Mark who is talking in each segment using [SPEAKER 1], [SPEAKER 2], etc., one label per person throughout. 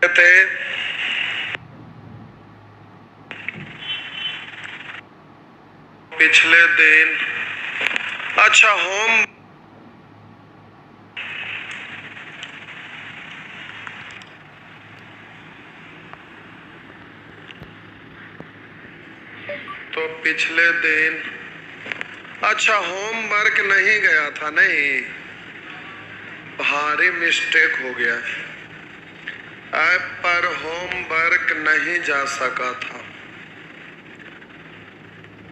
[SPEAKER 1] थे पिछले दिन। अच्छा, होम तो पिछले दिन अच्छा होमवर्क नहीं गया था, नहीं, भारी मिस्टेक हो गया। ऐप पर होमवर्क नहीं जा सका था,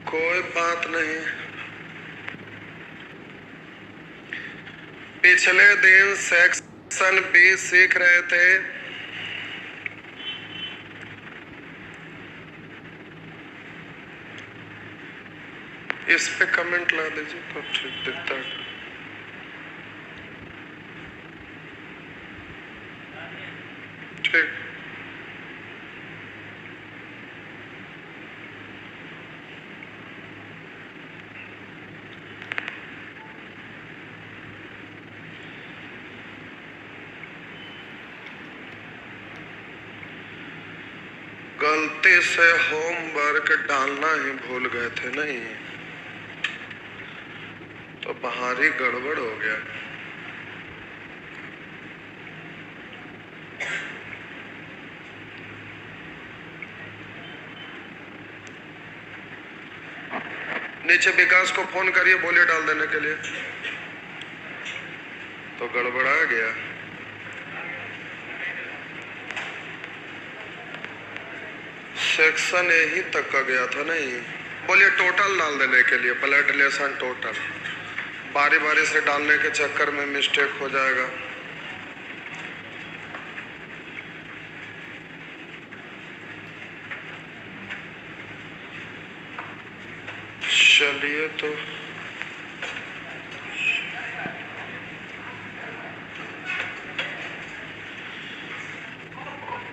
[SPEAKER 1] कोई बात नहीं। पिछले दिन सेक्शन बी सीख रहे थे। इस पे कमेंट ला दीजिए तो ठीक दिखता है। ठीक, गलती से होमवर्क डालना ही भूल गए थे, नहीं तो भारी गड़बड़ हो गया। नीचे विकास को फोन करिए, बोलिए डाल देने के लिए। तो गड़बड़ा गया। सेक्शन यही तक का गया था, नहीं, बोलिए टोटल डाल देने के लिए, ब्लड रिलेशन टोटल। बारी बारी से डालने के चक्कर में मिस्टेक हो जाएगा। चलिए तो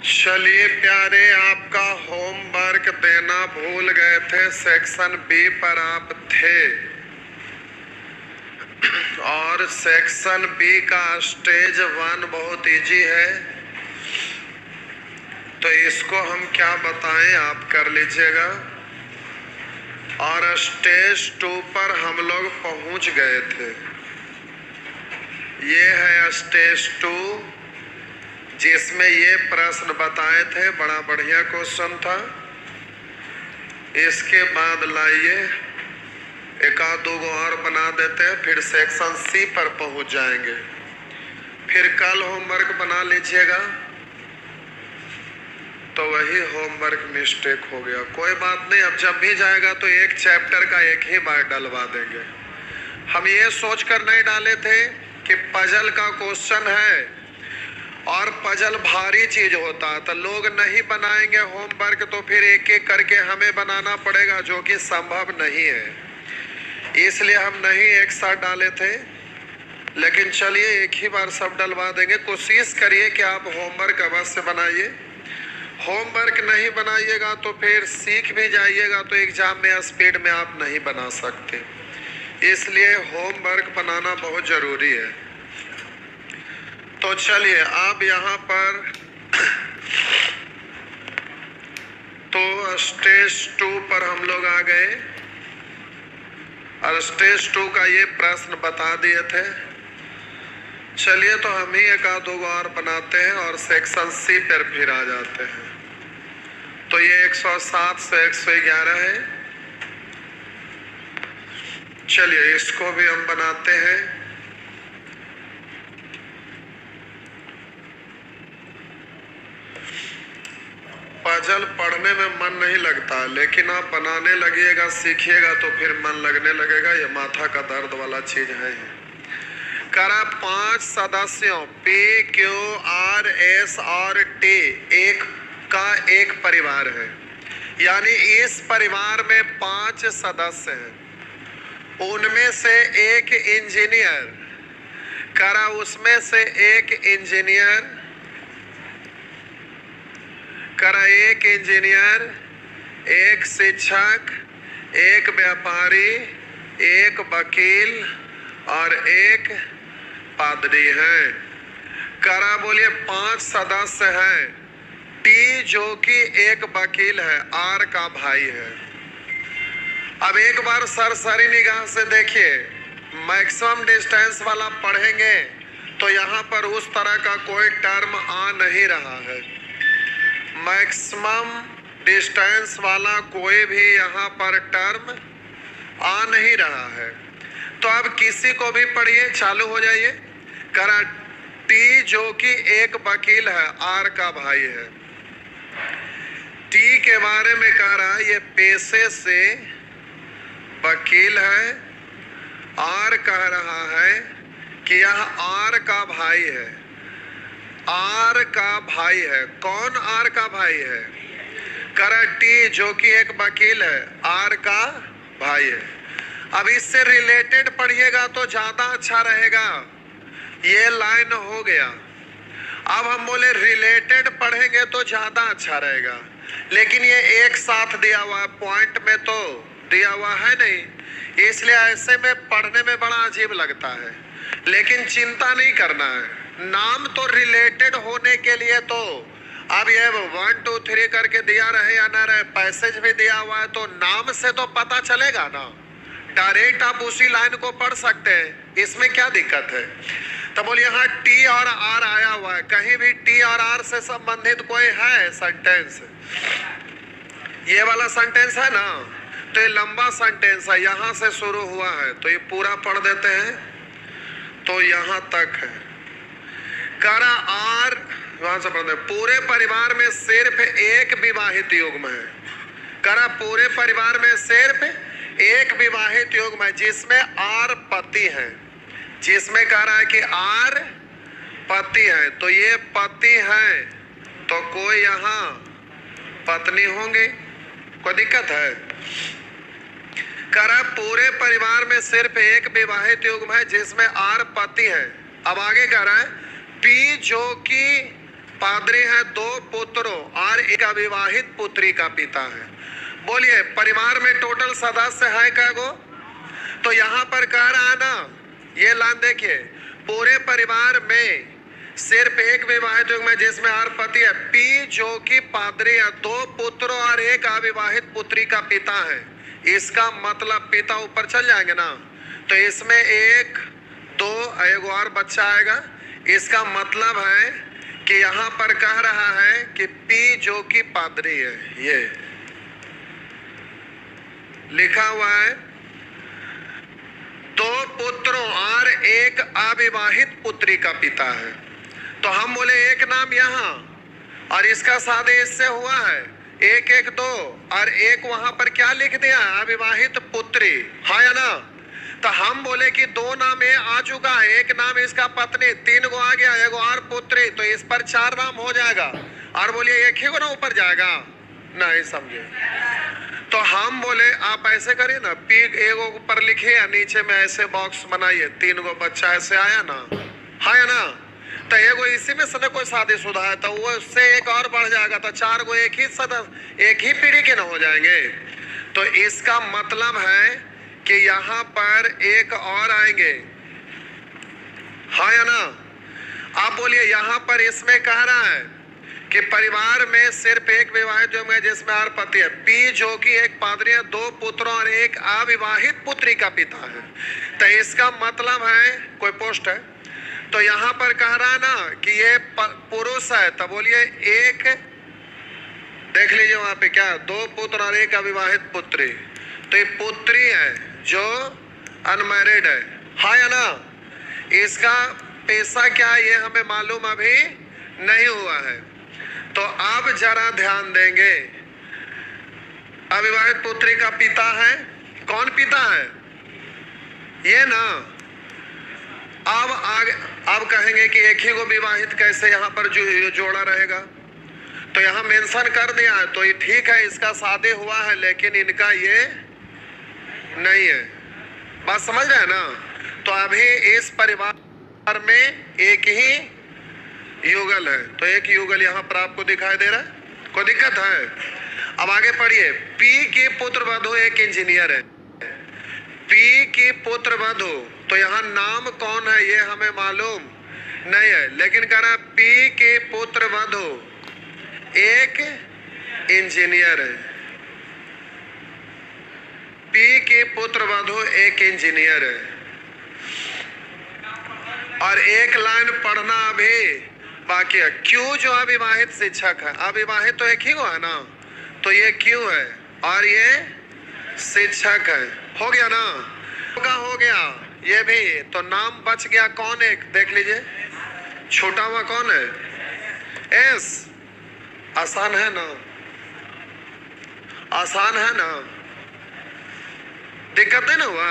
[SPEAKER 1] चलिए प्यारे, आपका होमवर्क देना भूल गए थे। सेक्शन बी पर आप थे और सेक्शन बी का स्टेज 1 बहुत इजी है, तो इसको हम क्या बताएं, आप कर लीजिएगा। और स्टेज 2 पर हम लोग पहुंच गए थे। ये है स्टेज 2, जिसमें ये प्रश्न बताए थे, बड़ा बढ़िया क्वेश्चन था। इसके बाद लाइए एक आध दो और बना देते हैं, फिर सेक्शन सी पर पहुंच जाएंगे। फिर कल होमवर्क बना लीजिएगा। तो वही होमवर्क मिस्टेक हो गया, कोई बात नहीं, अब जब भी जाएगा तो एक चैप्टर का एक ही बार डलवा देंगे। हम ये सोचकर नहीं डाले थे कि पजल का क्वेश्चन है और पजल भारी चीज होता, तो लोग नहीं बनाएंगे होमवर्क, तो फिर एक एक करके हमें बनाना पड़ेगा, जो कि संभव नहीं है। इसलिए हम नहीं एक साथ डाले थे, लेकिन चलिए एक ही बार सब डलवा देंगे। कोशिश करिए कि आप होमवर्क अवश्य बनाइए। होमवर्क नहीं बनाइएगा तो फिर सीख भी जाइएगा तो एग्जाम में स्पीड में आप नहीं बना सकते, इसलिए होमवर्क बनाना बहुत जरूरी है। तो चलिए अब यहाँ पर तो स्टेज 2 पर हम लोग आ गए और स्टेज 2 का ये प्रश्न बता दिए थे। चलिए तो हम ही एक आध दो और बनाते हैं और सेक्शन सी पर फिर आ जाते हैं। तो ये 107 से 111 है। चलिए इसको भी हम बनाते हैं। पजल पढ़ने में मन नहीं लगता, लेकिन आप बनाने लगिएगा, सीखिएगा तो फिर मन लगने लगेगा। ये माथा का दर्द वाला चीज है। करा 5 सदस्यों पी क्यू आर एस और टी एक परिवार है, यानी इस परिवार में 5 सदस्य हैं। उनमें से एक इंजीनियर, करा उसमें से एक इंजीनियर, करा एक इंजीनियर, एक शिक्षक, एक व्यापारी, एक वकील और एक पादरी हैं। करा बोलिए 5 सदस्य हैं टी जो कि एक वकील है, आर का भाई है। अब एक बार सरसरी निगाह से देखिए, मैक्सिमम डिस्टेंस वाला पढ़ेंगे तो यहाँ पर उस तरह का कोई टर्म आ नहीं रहा है। मैक्सिमम डिस्टेंस वाला कोई भी यहाँ पर टर्म आ नहीं रहा है। तो अब किसी को भी पढ़िए, चालू हो जाइए। करा टी जो कि एक वकील है, आर का भाई है। टी के बारे में कह रहा है ये पेशे से वकील है। आर कह रहा है कि यह आर का भाई है। आर का भाई है। कौन आर का भाई है? करा टी जो कि एक वकील है, आर का भाई है। अब इससे रिलेटेड पढ़िएगा तो ज्यादा अच्छा रहेगा। ये लाइन हो गया। अब हम बोले रिलेटेड पढ़ेंगे तो ज्यादा अच्छा रहेगा, लेकिन ये एक साथ दिया हुआ है, पॉइंट में तो दिया हुआ है नहीं, इसलिए ऐसे में पढ़ने में बड़ा अजीब लगता है। लेकिन चिंता नहीं करना है, नाम तो रिलेटेड होने के लिए तो अब ये 1 2 3 करके दिया रहे या ना रहे, पैसेज भी दिया हुआ है तो नाम से तो पता चलेगा ना। डायरेक्ट आप उसी लाइन को पढ़ सकते हैं, इसमें क्या दिक्कत है? तो बोलिए यहाँ टी और आर आया हुआ है, कहीं भी टी और आर से संबंधित कोई है सेंटेंस? ये वाला सेंटेंस है ना, तो ये लंबा सेंटेंस है, यहाँ से शुरू हुआ है, तो ये पूरा पढ़ देते हैं। तो यहाँ तक है। करा आर, वहां से पढ़ते हैं। पूरे परिवार में सिर्फ एक विवाहित युग्म है। करा पूरे परिवार में सिर्फ एक विवाहित युग्म है जिसमें आर पति है। जिसमें कह रहा है कि आर पति है, तो ये पति है तो कोई यहाँ पत्नी होंगे, कोई दिक्कत है? करा पूरे परिवार में सिर्फ एक विवाहित युग्म है जिसमें आर पति है। अब आगे कह रहा है पी जो कि पादरी है, 2 पुत्रों और एक अविवाहित पुत्री का पिता है। बोलिए परिवार में टोटल सदस्य है क्या गो? तो यहाँ पर कह रहा है ना, ये लाइन देखिए, पूरे परिवार में सिर्फ एक विवाहित युग्म है जिसमें आर पति है। पी जो कि पादरी है, 2 पुत्रों और एक अविवाहित पुत्री का पिता है। इसका मतलब पिता ऊपर चल जाएंगे ना, तो इसमें 1 2 एक और बच्चा आएगा। इसका मतलब है कि यहाँ पर कह रहा है कि पी जो कि पादरी है, ये लिखा हुआ है। 2 पुत्रों और एक अविवाहित पुत्री का पिता है। तो हम बोले एक नाम यहाँ और इसका शादी इससे हुआ है, 1 1 2 और एक वहां पर क्या लिख दिया? अविवाहित पुत्री, हाँ या ना? तो हम बोले कि 2 नाम ये आ चुका है, एक नाम इसका पत्नी, 3 गो आ गया, 1 और पुत्री, तो इस पर 4 नाम हो जाएगा। और बोलिए एक ही को ना ऊपर जाएगा? नहीं समझे? तो हम बोले आप ऐसे करिए ना, पी एगो ऊपर लिखिए या नीचे में ऐसे बॉक्स बनाइए, 3 गो बच्चा ऐसे आया ना, हाँ या ना? तो एगो इसी में से कोई शादीशुदा है तो वो उससे एक और बढ़ जाएगा, तो 4 गो एक ही सदस्य, एक ही पीढ़ी के ना हो जाएंगे। तो इसका मतलब है कि यहाँ पर एक और आएंगे, हाँ या ना? आप बोलिए यहाँ पर इसमें कह रहा है कि परिवार में सिर्फ एक विवाहित युग्म है जिसमें आर पति है। पी जो कि एक पादरी है, 2 पुत्रों और एक अविवाहित पुत्री का पिता है। तो इसका मतलब है कोई पोस्ट है, तो यहाँ पर कह रहा है ना कि ये पुरुष है, तो बोलिए एक, देख लीजिए वहां पे क्या, 2 पुत्र और एक अविवाहित पुत्री, तो ये पुत्री है जो अनमैरिड है, हाँ या ना? इसका पेशा क्या है ये हमें मालूम अभी नहीं हुआ है। तो अब जरा ध्यान देंगे, अविवाहित पुत्री का पिता है, कौन पिता है? ये ना। अब आगे अब कहेंगे कि एक ही को विवाहित कैसे यहाँ पर जो जोड़ा रहेगा, तो यहाँ मेंशन कर दिया है, तो ये ठीक है, इसका शादी हुआ है लेकिन इनका ये नहीं है। बात समझ रहे हैं ना? तो अभी इस परिवार में एक ही युगल है, तो एक युगल यहाँ पर आपको दिखाई दे रहा है, कोई दिक्कत है? अब आगे पढ़िए, पी की पुत्र वधु एक इंजीनियर है। पी की पुत्र वधु, तो यहाँ नाम कौन है ये हमें मालूम नहीं है, लेकिन कह रहा पी की पुत्र वधु एक इंजीनियर है। पी की पुत्र वधु एक इंजीनियर है और एक लाइन पढ़ना अभी बाकी है। क्यों जो अविवाहित शिक्षक है, अविवाहित तो एक ही को है ना, तो ये क्यों है और ये शिक्षक है। हो गया ना, हो गया ये भी। तो नाम बच गया कौन, एक देख लीजिए, छोटा हुआ कौन है, एस। आसान है ना, आसान है ना, दिक्कत नहीं ना हुआ।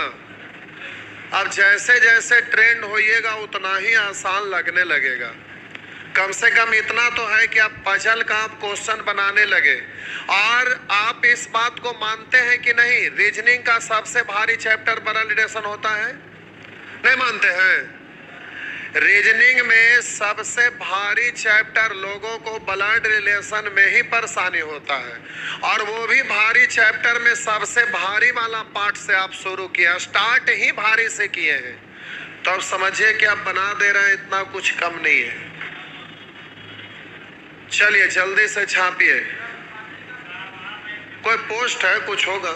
[SPEAKER 1] अब जैसे जैसे ट्रेंड होइएगा उतना ही आसान लगने लगेगा। कम से कम इतना तो है कि आप पजल का आप क्वेश्चन बनाने लगे। और आप इस बात को मानते हैं कि नहीं, रीजनिंग का सबसे भारी चैप्टर ब्लड रिलेशन होता है, नहीं मानते हैं? रीजनिंग में सबसे भारी चैप्टर लोगों को ब्लड रिलेशन में ही परेशानी होता है और वो भी भारी चैप्टर में सबसे भारी वाला पार्ट से आप शुरू किया, स्टार्ट ही भारी से किए हैं, तो अब समझिए कि आप बना दे रहे हैं, इतना कुछ कम नहीं है। चलिए जल्दी से छापिए, कोई पोस्ट है, कुछ होगा।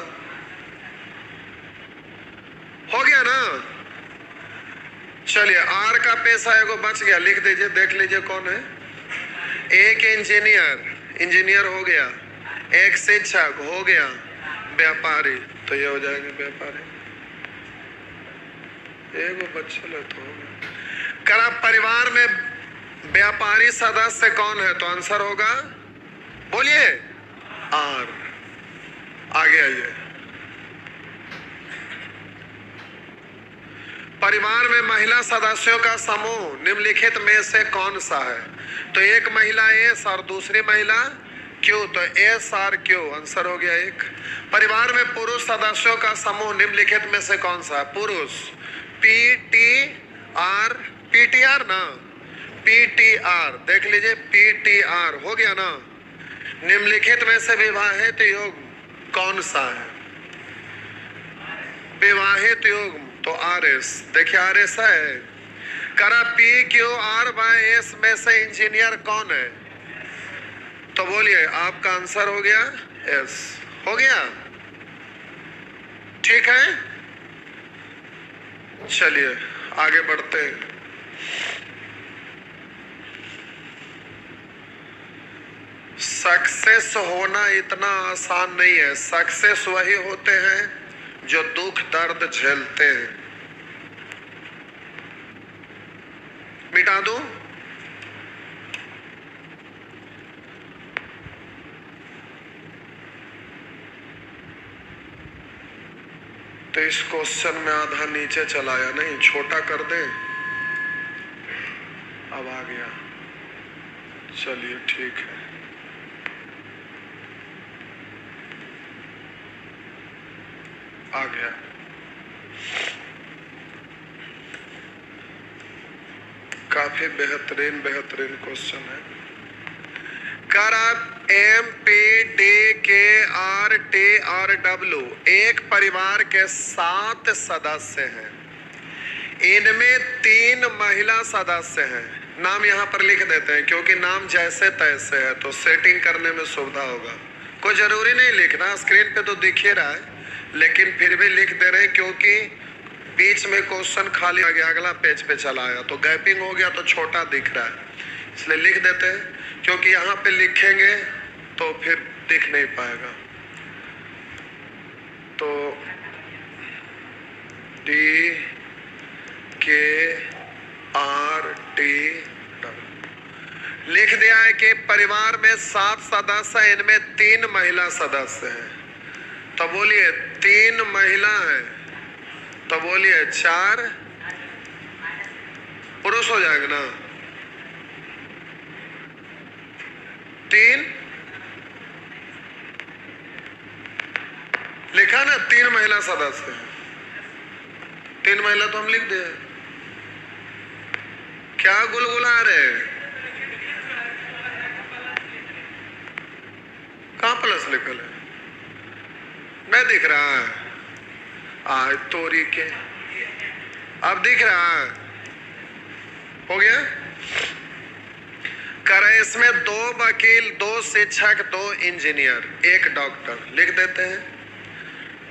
[SPEAKER 1] हो गया ना, चलिए आर का पैसा एगो बच गया, लिख दीजिए, देख लीजिए कौन है। एक इंजीनियर, इंजीनियर हो गया, एक शिक्षक हो गया, व्यापारी, तो ये हो जाएगा व्यापारी। एगो बच्चा तो हो गया। करा परिवार में व्यापारी सदस्य कौन है, तो आंसर होगा, बोलिए, आर। आगे आइए। परिवार में महिला सदस्यों का समूह निम्नलिखित में से कौन सा है, तो एक महिला एस और दूसरी महिला क्यू, तो एस आर क्यू, आंसर हो गया एक। परिवार में पुरुष सदस्यों का समूह निम्नलिखित में से कौन सा है, पुरुष, P T R, P T R ना, पी टी आर, देख लीजिए पी टी आर, हो गया ना। निम्नलिखित में से विवाहित योग कौन सा है, विवाहित योग, तो आर एस, देखिए आर एस है। करा P Q R by S में से इंजीनियर कौन है, तो बोलिए, आपका आंसर हो गया एस। हो गया, ठीक है। चलिए आगे बढ़ते हैं। सक्सेस होना इतना आसान नहीं है। सक्सेस वही होते हैं जो दुख दर्द झेलते हैं। मिटा दूं? तो इस क्वेश्चन में आधा नीचे चलाया, नहीं छोटा कर दे, अब आ गया। चलिए ठीक है, आ गया। काफी बेहतरीन क्वेश्चन है। कर आप एम पी डी के आर टी और डब्ल्यू एक परिवार के 7 सदस्य हैं। इनमें 3 महिला सदस्य हैं। नाम यहाँ पर लिख देते हैं क्योंकि नाम जैसे तैसे है तो सेटिंग करने में सुविधा होगा। कोई जरूरी नहीं लिखना, स्क्रीन पे तो दिख ही रहा है, लेकिन फिर भी लिख दे रहे हैं क्योंकि बीच में क्वेश्चन खाली आ गया, अगला पेज पे चला आया तो गैपिंग हो गया तो छोटा दिख रहा है, इसलिए लिख देते हैं। क्योंकि यहाँ पे लिखेंगे तो फिर दिख नहीं पाएगा। तो डी के आर टी लिख दिया है कि परिवार में 7 सदस्य हैं, इनमें 3 महिला सदस्य हैं। तो बोलिए 3 महिला हैं, तो बोलिए 4 पुरुष हो जाएगा ना। 3 लिखा ना, 3 महिला सदस्य हैं। 3 महिला तो हम लिख दे। क्या गुलगुला रहे, कहाँ प्लस लिखल है, नहीं दिख रहा है। आज तोरी के अब दिख रहा है। हो गया। करे जिसमें 2 वकील, 2 शिक्षक, 2 इंजीनियर, 1 डॉक्टर लिख देते हैं।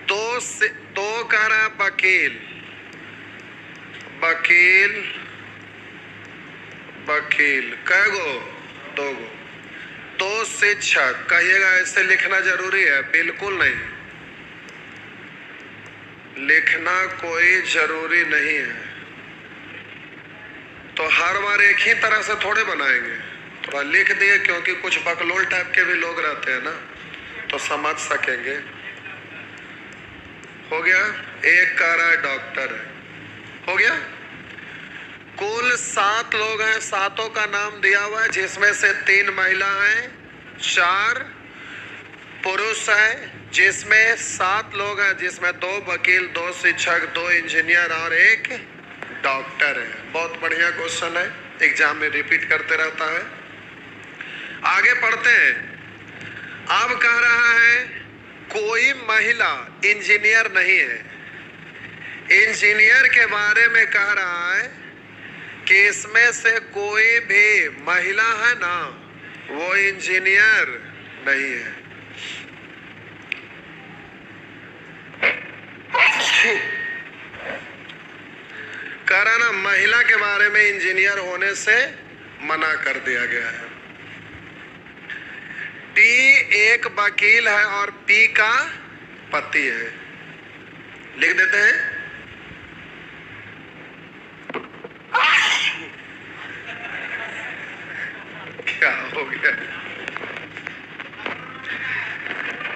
[SPEAKER 1] 2 कह रहा वकील, वकील, वकील कै गो? 2 गो। 2 शिक्षक, कहिएगा ऐसे लिखना जरूरी है? बिल्कुल नहीं, लिखना कोई जरूरी नहीं है। तो हर बार एक ही तरह से थोड़े बनाएंगे, थोड़ा लिख दिए, क्योंकि कुछ बकलोल टाइप के भी लोग रहते हैं ना, तो समझ सकेंगे। हो गया? 1 कह रहा है डॉक्टर है, हो गया। कुल 7 लोग हैं, 7 का नाम दिया हुआ है, जिसमें से 3 महिला हैं, 4 पुरुष हैं, जिसमें 7 लोग हैं, जिसमें 2 वकील, 2 शिक्षक, 2 इंजीनियर और 1 डॉक्टर है। बहुत बढ़िया क्वेश्चन है, एग्जाम में रिपीट करते रहता है। आगे पढ़ते हैं। अब कह रहा है कोई महिला इंजीनियर नहीं है। इंजीनियर के बारे में कह रहा है कि इसमें से कोई भी महिला है ना, वो इंजीनियर नहीं है। कह रहा ना, महिला के बारे में इंजीनियर होने से मना कर दिया गया है। टी 1 वकील है और पी का पति है, लिख देते हैं। क्या हो गया?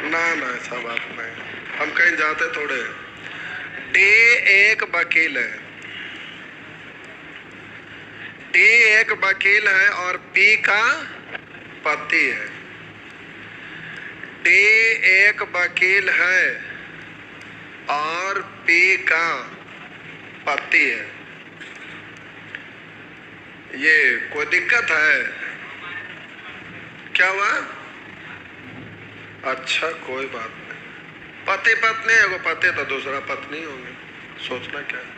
[SPEAKER 1] ना ना, ऐसा बात नहीं, हम कहीं जाते थोड़े। डी 1 वकील है, डी 1 वकील है और पी का पति है। डी 1 वकील है और पी का पति है। ये कोई दिक्कत है? क्या हुआ? अच्छा, कोई बात नहीं। पति पत्नी, एगो पति तो दूसरा पत्नी होंगे, सोचना क्या है।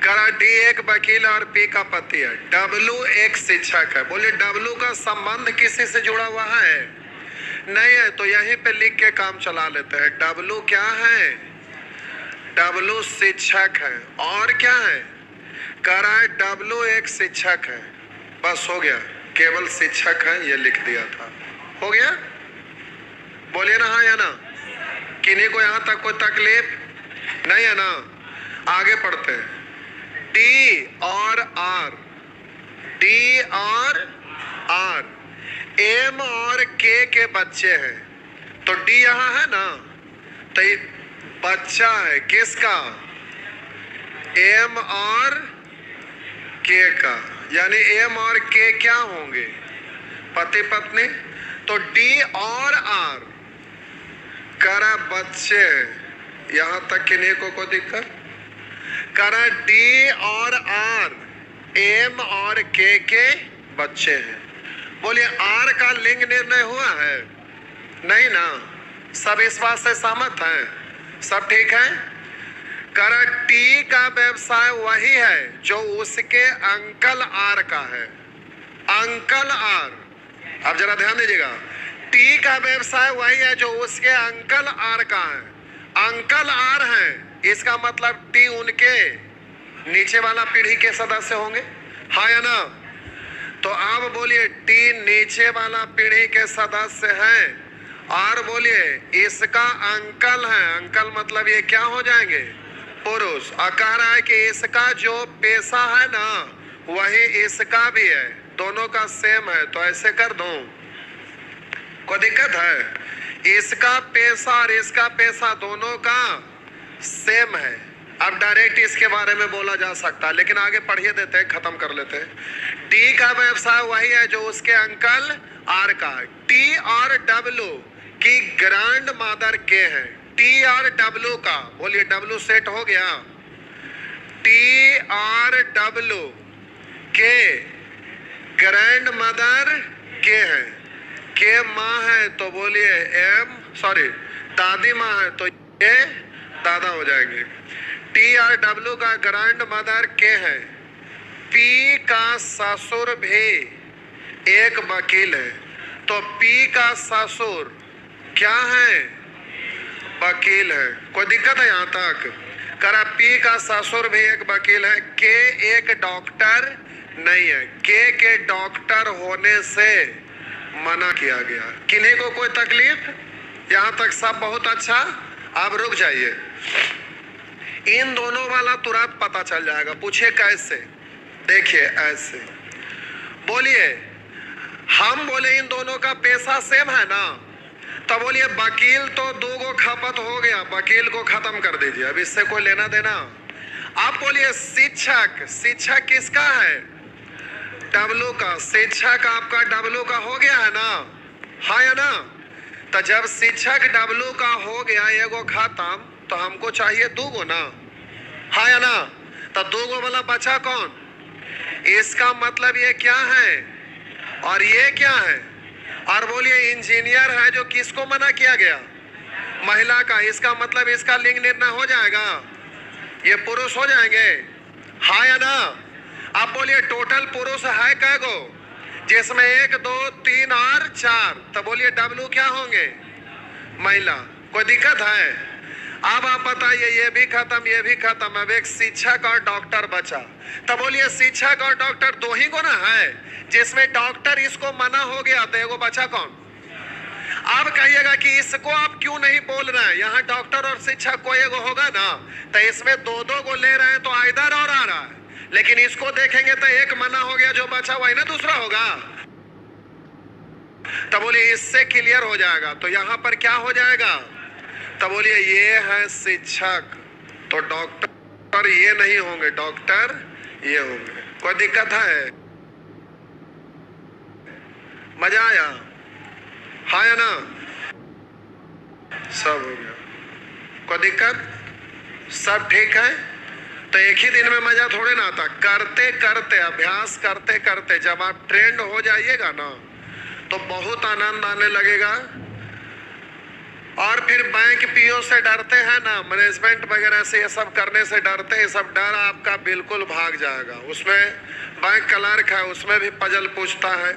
[SPEAKER 1] करा डी 1 वकील और पी का पति है। डब्लू 1 शिक्षक है। बोलिए, डब्लू का संबंध किसी से जुड़ा हुआ है? नहीं है, तो यहीं पे लिख के काम चला लेते हैं। डब्लू क्या है? डब्लू शिक्षक है। और क्या है? करा डब्लू 1 शिक्षक है। बस हो गया, केवल शिक्षक है, ये लिख दिया था। हो गया? बोलिए ना, हाँ या ना? किन्हीं को यहां तक कोई तकलीफ नहीं है ना? आगे पढ़ते हैं। डी और आर, डी और आर, एम और के बच्चे हैं। तो डी यहां है ना, तो ये बच्चा है किसका? एम और के का, यानी एम और के क्या होंगे? पति पत्नी। तो डी और आर करा बच्चे, यहां तक किन्हीं को कोई दिक्कत? करा डी और आर एम और के बच्चे हैं। बोलिए, आर का लिंग निर्णय हुआ है? नहीं ना? सब इस बात से सहमत हैं? सब ठीक है? करा टी का व्यवसाय वही है जो उसके अंकल आर का है। अंकल आर, अब जरा ध्यान दीजिएगा, टी का व्यवसाय वही है जो उसके अंकल आर का है। अंकल आर है, इसका मतलब टी उनके नीचे वाला पीढ़ी के सदस्य होंगे, हाँ या ना? तो आप बोलिए, टी नीचे वाला पीढ़ी के सदस्य हैं, और बोलिए इसका अंकल है। अंकल मतलब ये क्या हो जाएंगे? पुरुष। और कह रहा है कि इसका जो पेशा है ना, वही इसका भी है, दोनों का सेम है। तो ऐसे कर दूं, कोई दिक्कत है? इसका पेशा और इसका पेशा दोनों का सेम है। अब डायरेक्ट इसके बारे में बोला जा सकता है, लेकिन आगे पढ़िए देते हैं, खत्म कर लेते हैं। टी का व्यवसाय वही है जो उसके अंकल आर का। टी और डब्लू की ग्रैंड मदर के हैं। टी और डब्लू का, बोलिए डब्लू सेट हो गया। टी और डब्लू के ग्रैंड मदर के हैं। के माँ है तो बोलिए दादी माँ है तो ये दादा हो जाएंगे। टी और डब्लू का ग्रैंड मदर के हैं। पी का ससुर भी एक वकील है, तो पी का ससुर क्या है? वकील है। कोई दिक्कत है यहाँ तक? करा पी का ससुर भी एक वकील है। के एक डॉक्टर नहीं है, के डॉक्टर होने से मना किया गया। किन्हीं को कोई तकलीफ? यहाँ तक सब बहुत अच्छा। आप रुक जाइए, इन दोनों वाला तुरंत पता चल जाएगा। पूछिए कैसे? देखिए ऐसे बोलिए, हम बोले इन दोनों का पेशा सेम है ना, तो बोलिए वकील तो दो गो खपत हो गया, वकील को खत्म कर दीजिए, अब इससे कोई लेना देना। आप बोलिए शिक्षक, शिक्षक किसका है? डब्लू का। शिक्षक आपका डब्लू का हो गया है ना, हाँ या ना? तो जब शिक्षक डब्लू का हो गया एगो खत्म, तो हमको चाहिए दो गो ना, हाँ या ना? तो दो गो वाला बचा कौन? इसका मतलब ये क्या है और ये क्या है? और बोलिए इंजीनियर है, जो किसको मना किया गया? महिला का। इसका मतलब इसका लिंग निर्णय हो जाएगा, ये पुरुष हो जाएंगे, हाँ या ना? आप बोलिए टोटल पुरुष है कै गो? जिसमें 1 2 3 और 4, तो बोलिए डब्लू क्या होंगे? महिला। कोई दिक्कत है? अब आप बताइए, ये भी खत्म, ये भी खत्म, अब एक शिक्षक और डॉक्टर बचा। तो बोलिए शिक्षक और डॉक्टर दो ही को ना है, जिसमें डॉक्टर इसको मना हो गया, तो एगो बचा कौन? आप कहिएगा कि इसको आप क्यों नहीं बोल रहे हैं, यहाँ डॉक्टर और शिक्षक को एगो होगा ना, तो इसमें दो दो को ले रहे हैं, तो आइदर और आ रहा है। लेकिन इसको देखेंगे तो एक मना हो गया, जो बचा वही ना दूसरा होगा। तो बोलिए इससे क्लियर हो जाएगा, तो यहाँ पर क्या हो जाएगा? तो बोलिए ये है शिक्षक, तो डॉक्टर ये नहीं होंगे, डॉक्टर ये होंगे। कोई दिक्कत है? मजा आया, हाँ या ना? सब हो गया, कोई दिक्कत? सब ठीक है? तो एक ही दिन में मजा थोड़े ना आता, करते करते अभ्यास करते करते जब आप ट्रेंड हो जाइएगा ना, तो बहुत आनंद आने लगेगा। और फिर बैंक पीओ से डरते हैं ना, मैनेजमेंट वगैरह से ये सब करने से डरते हैं, सब डर आपका बिल्कुल भाग जाएगा। उसमें बैंक क्लर्क है, उसमें भी पजल पूछता है,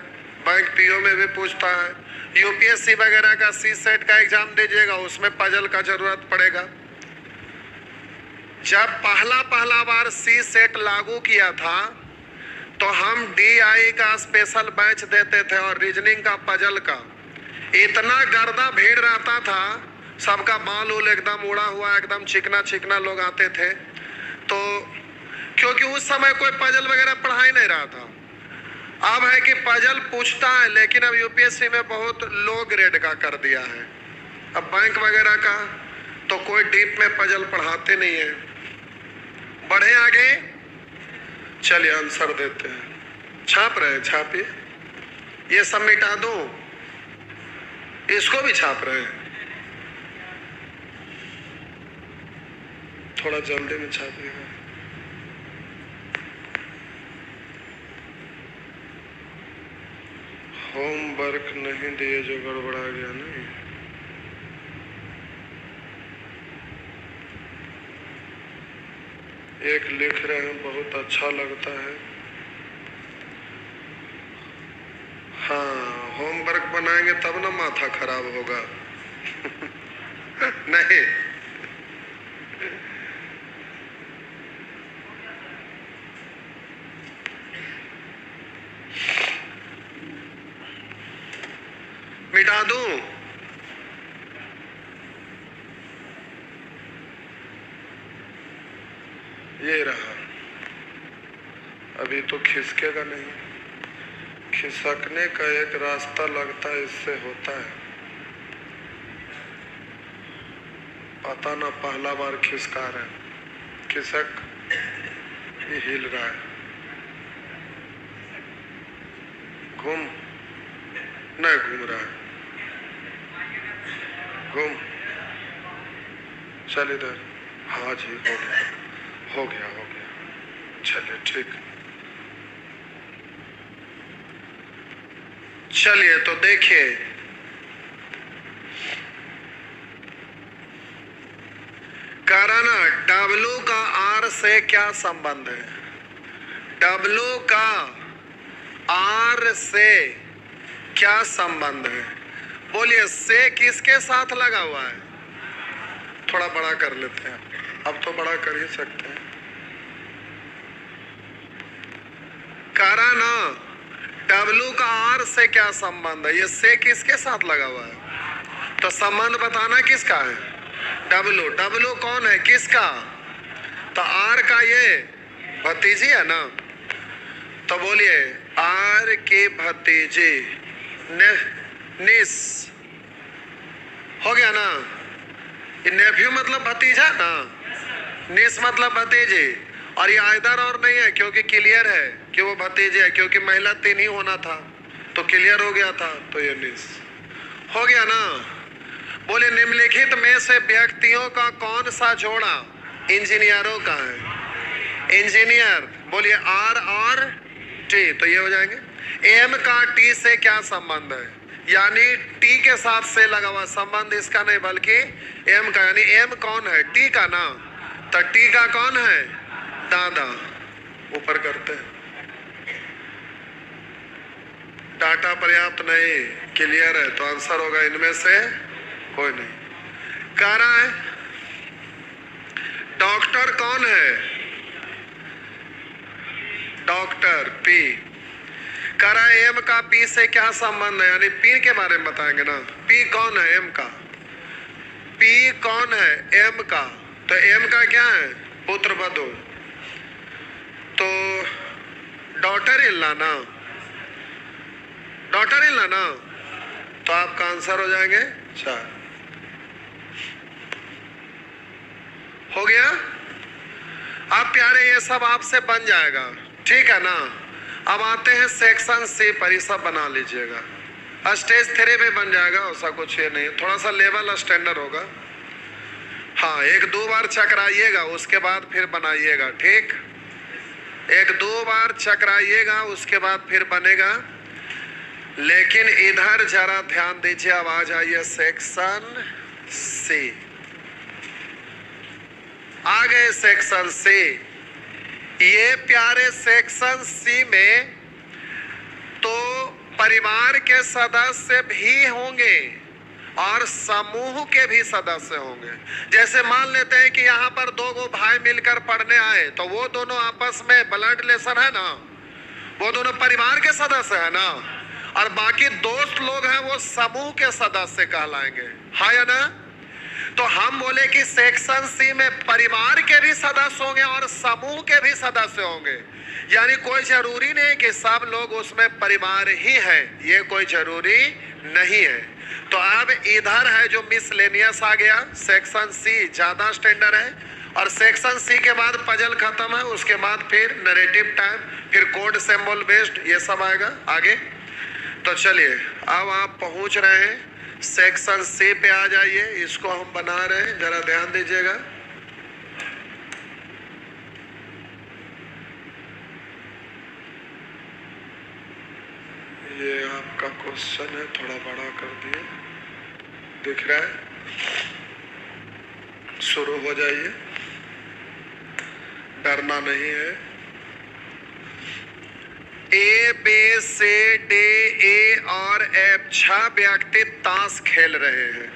[SPEAKER 1] बैंक पीओ में भी पूछता है, यूपीएससी वगैरह का सी सेट का एग्जाम दीजिएगा, उसमें पजल का जरूरत पड़ेगा। जब पहला बार सी सेट लागू किया था, तो हम डीआई का स्पेशल बैच देते थे और रीजनिंग का पजल का इतना गर्दा भीड़ रहता था, सबका बाल उल एकदम उड़ा हुआ, एकदम चिकना चिकना लोग आते थे। तो क्योंकि उस समय कोई पजल वगैरह पढ़ाई नहीं रहा था। अब है कि पजल पूछता है, लेकिन अब यूपीएससी में बहुत लो ग्रेड का कर दिया है। अब बैंक वगैरह का तो कोई डीप में पजल पढ़ाते नहीं है। बढ़े आगे, चलिए आंसर देते हैं। छाप रहे हैं, छापिए, ये सब मिटा दो, इसको भी छाप रहे हैं, थोड़ा जल्दी में छापिएगा। होमवर्क नहीं दिए जो गड़बड़ा गया नहीं। एक लिख रहे हैं, बहुत अच्छा लगता है। हाँ, होमवर्क बनाएंगे तब ना माथा खराब होगा। नहीं, मिटा दूं? ये रहा, अभी तो खिसकेगा नहीं। खिसकने का एक रास्ता लगता है, इससे होता है। पता ना पहला बार खिसका रहे, खिसक ये हिल रहा है, घूम नहीं घूम रहा है, घूम, चल इधर, हाँ जी हो गया हो गया हो गया, चलिए ठीक। चलिए तो देखिए, कराना डब्लू का आर से क्या संबंध है? डब्लू का आर से क्या संबंध है? बोलिए, से किसके साथ लगा हुआ है? थोड़ा बड़ा कर लेते हैं, अब तो बड़ा कर ही सकते हैं। करा ना, डब्लू का आर से क्या संबंध है? ये से किसके साथ लगा हुआ है? तो संबंध बताना किसका है? डब्लू। डब्लू कौन है, किसका? तो आर का ये भतीजी है ना। तो बोलिए, आर की भतीजी निस हो गया ना। नेफ्यू मतलब भतीजा ना, निस मतलब भतीजी। और ये आइदर और नहीं है, क्योंकि क्लियर है कि वो भतीजे है, क्योंकि महिला 3 ही होना था तो क्लियर हो गया था, तो ये निस हो गया ना। बोले, निम्नलिखित में से व्यक्तियों का कौन सा जोड़ा इंजीनियरों का है? इंजीनियर। बोलिए, आर और टी, तो ये हो जाएंगे। एम का टी से क्या संबंध है? यानी टी के साथ से लगा हुआ संबंध इसका नहीं, बल्कि एम का। यानी एम कौन है? टी का ना। तो टी का कौन है? दादा। ऊपर करते हैं। डाटा पर्याप्त नहीं, क्लियर है, तो आंसर होगा इनमें से कोई नहीं। कह रहा है डॉक्टर कौन है? Doctor P. कह रहा है एम का पी से क्या संबंध है? यानी पी के बारे में बताएंगे ना। पी कौन है? एम का। पी कौन है? एम का। तो एम का क्या है? पुत्र वधू। तो डॉटर इन लॉ ना, डॉटर इन लॉ ना। तो आपका आंसर हो जाएंगे 4। हो गया। अब प्यारे ये सब आपसे बन जाएगा, ठीक है ना। अब आते हैं सेक्शन सी पर, ये सब बना लीजिएगा। स्टेज 3 पे बन जाएगा, ऐसा कुछ ये नहीं, थोड़ा सा लेवल स्टैंडर्ड होगा। हाँ, 1-2 बार चकराइएगा, उसके बाद फिर बनाइएगा, ठीक। 1-2 बार चकराइएगा, उसके बाद फिर बनेगा। लेकिन इधर जरा ध्यान दीजिए। अब आ जाइए सेक्शन सी। आ गए सेक्शन सी। ये प्यारे सेक्शन सी में तो परिवार के सदस्य भी होंगे और समूह के भी सदस्य होंगे। जैसे मान लेते हैं कि यहाँ पर 2 भाई मिलकर पढ़ने आए, तो वो दोनों आपस में ब्लड रिलेशन है ना, वो दोनों परिवार के सदस्य है ना। और बाकी दोस्त लोग हैं, वो समूह के सदस्य कहलाएंगे, है या ना। तो हम बोले कि सेक्शन सी में परिवार के भी सदस्य होंगे और समूह के भी सदस्य होंगे। यानी कोई जरूरी नहीं कि सब लोग उसमें परिवार ही हैं, ये कोई जरूरी नहीं है। तो अब इधर है जो मिसलेनियस आ गया, सेक्शन सी ज्यादा स्टैंडर्ड है। और सेक्शन सी के बाद पजल खत्म है, उसके बाद फिर नरेटिव टाइम, फिर कोड सिंबल बेस्ड, ये सब आएगा आगे। तो चलिए, अब आप पहुंच रहे हैं सेक्शन सी पे। आ जाइए, इसको हम बना रहे हैं, जरा ध्यान दीजिएगा। ये आपका क्वेश्चन है, थोड़ा बड़ा कर दिए, दिख रहा है। शुरू हो जाइए, डरना नहीं है। A B C D A और एफ 6 व्यक्ति ताश खेल रहे हैं।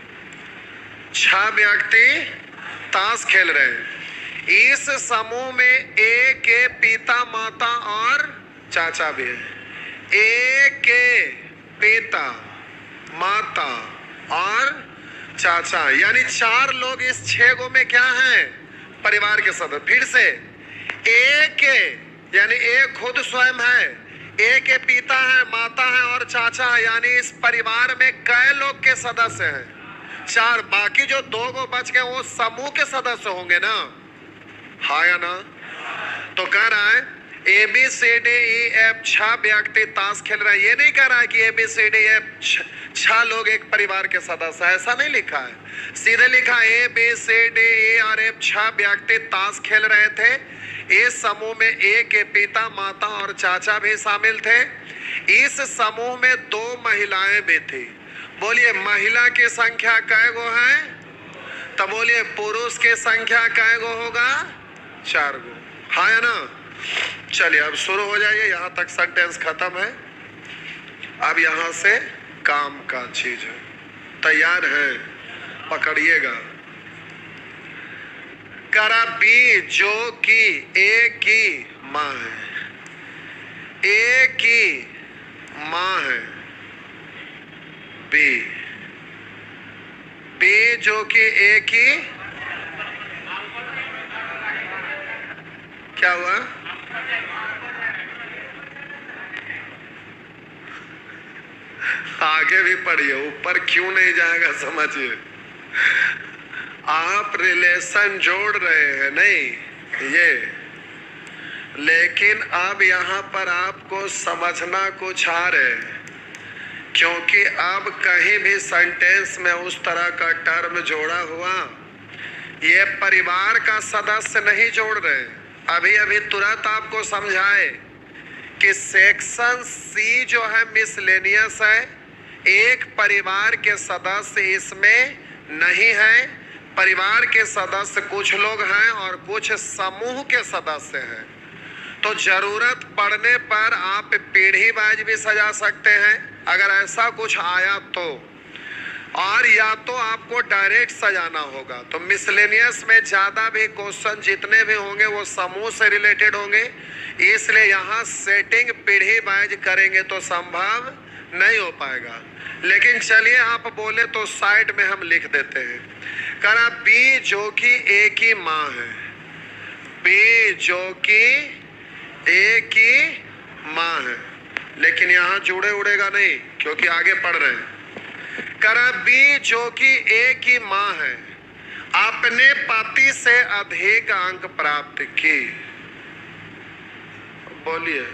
[SPEAKER 1] 6 व्यक्ति ताश खेल रहे हैं। इस समूह में ए के पिता, माता और चाचा भी है। ए के पिता, माता और चाचा, यानी 4 लोग इस 6 गो में क्या हैं? परिवार के सदस्य। फिर से, ए के यानी ए खुद स्वयं है, ए के पिता है, माता है और चाचा है। यानी इस परिवार में कई लोग के सदस्य हैं? 4। बाकी जो 2 गो बच गए वो समूह के सदस्य होंगे ना, हाँ या ना। तो कह रहा है A B C D E F 6 व्यक्ति ताश खेल रहे हैं। ये नहीं कह रहा है कि A B C D F 6 लोग एक परिवार के सदस्य, ऐसा नहीं लिखा है। सीधे लिखा ए बी सी डी ई और एफ 6 व्यक्ति ताश खेल रहे थे। इस समूह में ए के पिता, माता और चाचा भी शामिल थे। इस समूह में 2 महिलाएं भी थी। बोलिए, महिला की संख्या कै गो है? तो बोलिए, पुरुष की संख्या कै गो होगा? 4 गो, हाँ या ना। चलिए अब शुरू हो जाइए, यहां तक सेंटेंस खत्म है। अब यहां से काम का चीज है, तैयार है, पकड़िएगा। करा बी जो कि ए की माँ है, ए की माँ है बी, बी जो कि ए की क्या हुआ? आगे भी पढ़िए, ऊपर क्यों नहीं जाएगा समझिए। आप रिलेशन जोड़ रहे हैं नहीं ये, लेकिन अब यहाँ पर आपको समझना कुछ आ रहे हैं, क्योंकि अब कहीं भी सेंटेंस में उस तरह का टर्म जोड़ा हुआ, ये परिवार का सदस्य नहीं जोड़ रहे। अभी अभी तुरंत आपको समझाए कि सेक्शन सी जो है मिसलेनियस है, एक परिवार के सदस्य इसमें नहीं है। परिवार के सदस्य कुछ लोग हैं और कुछ समूह के सदस्य हैं। तो जरूरत पड़ने पर आप पीढ़ी वाइज भी सजा सकते हैं अगर ऐसा कुछ आया तो, और या तो आपको डायरेक्ट सजाना होगा। तो मिसलेनियस में ज्यादा भी क्वेश्चन जितने भी होंगे वो समूह से रिलेटेड होंगे, इसलिए यहाँ सेटिंग पीढ़ी वाइज करेंगे तो संभव नहीं हो पाएगा। लेकिन चलिए आप बोले तो साइड में हम लिख देते हैं। करा बी जो कि ए की माँ है, बी जो कि ए की माँ है, लेकिन यहाँ जुड़े उड़ेगा नहीं क्योंकि आगे पढ़ रहे हैं। करा बी जो कि ए की माँ है, अपने पति से अधिक अंक प्राप्त की। बोलिए,